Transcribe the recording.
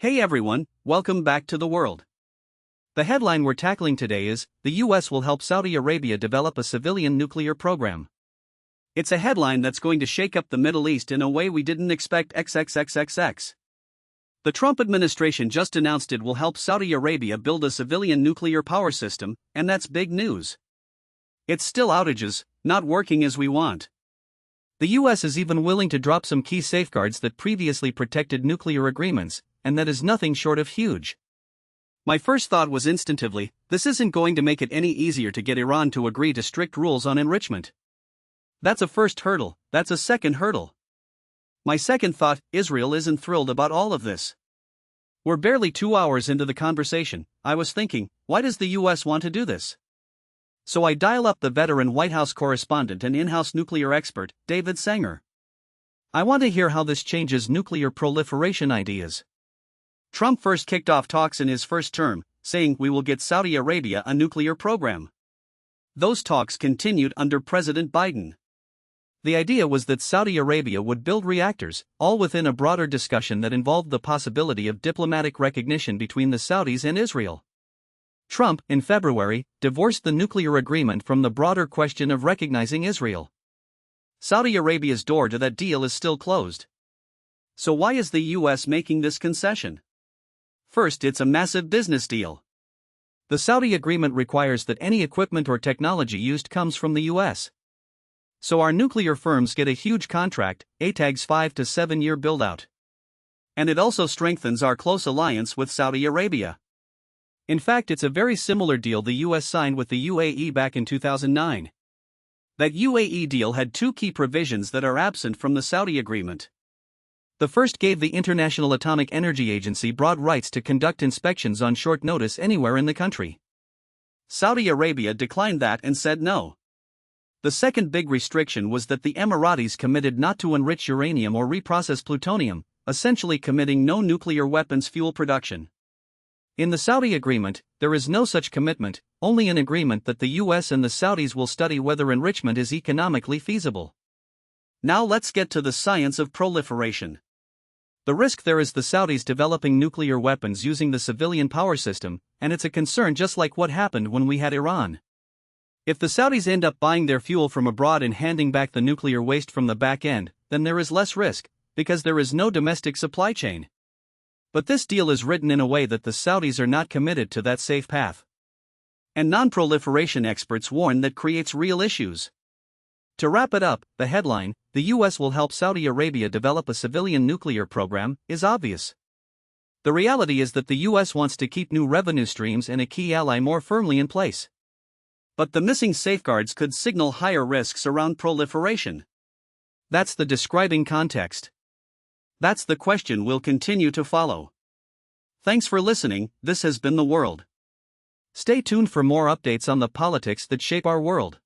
Hey everyone, welcome back to the world. The headline we're tackling today is, the US will help Saudi Arabia develop a civilian nuclear program. It's a headline that's going to shake up the Middle East in a way we didn't expect XXXXX. The Trump administration just announced it will help Saudi Arabia build a civilian nuclear power system, and that's big news. It's still outages, not working as we want. The US is even willing to drop some key safeguards that previously protected nuclear agreements, and that is nothing short of huge. My first thought was instinctively, this isn't going to make it any easier to get Iran to agree to strict rules on enrichment. That's a first hurdle, that's a second hurdle. My second thought, Israel isn't thrilled about all of this. We're barely 2 hours into the conversation. I was thinking, why does the US want to do this? So I dial up the veteran White House correspondent and in-house nuclear expert, David Sanger. I want to hear how this changes nuclear proliferation ideas. Trump first kicked off talks in his first term, saying we will get Saudi Arabia a nuclear program. Those talks continued under President Biden. The idea was that Saudi Arabia would build reactors, all within a broader discussion that involved the possibility of diplomatic recognition between the Saudis and Israel. Trump, in February, divorced the nuclear agreement from the broader question of recognizing Israel. Saudi Arabia's door to that deal is still closed. So why is the US making this concession? First, it's a massive business deal. The Saudi agreement requires that any equipment or technology used comes from the US. So our nuclear firms get a huge contract, ATAG's 5 to 7 year build-out. And it also strengthens our close alliance with Saudi Arabia. In fact, it's a very similar deal the US signed with the UAE back in 2009. That UAE deal had two key provisions that are absent from the Saudi agreement. The first gave the International Atomic Energy Agency broad rights to conduct inspections on short notice anywhere in the country. Saudi Arabia declined that and said no. The second big restriction was that the Emiratis committed not to enrich uranium or reprocess plutonium, essentially committing no nuclear weapons fuel production. In the Saudi agreement, there is no such commitment, only an agreement that the US and the Saudis will study whether enrichment is economically feasible. Now let's get to the science of proliferation. The risk there is the Saudis developing nuclear weapons using the civilian power system, and it's a concern just like what happened when we had Iran. If the Saudis end up buying their fuel from abroad and handing back the nuclear waste from the back end, then there is less risk, because there is no domestic supply chain. But this deal is written in a way that the Saudis are not committed to that safe path. And non-proliferation experts warn that creates real issues. To wrap it up, the headline, the US will help Saudi Arabia develop a civilian nuclear program, is obvious. The reality is that the US wants to keep new revenue streams and a key ally more firmly in place. But the missing safeguards could signal higher risks around proliferation. That's the describing context. That's the question we'll continue to follow. Thanks for listening, this has been The World. Stay tuned for more updates on the politics that shape our world.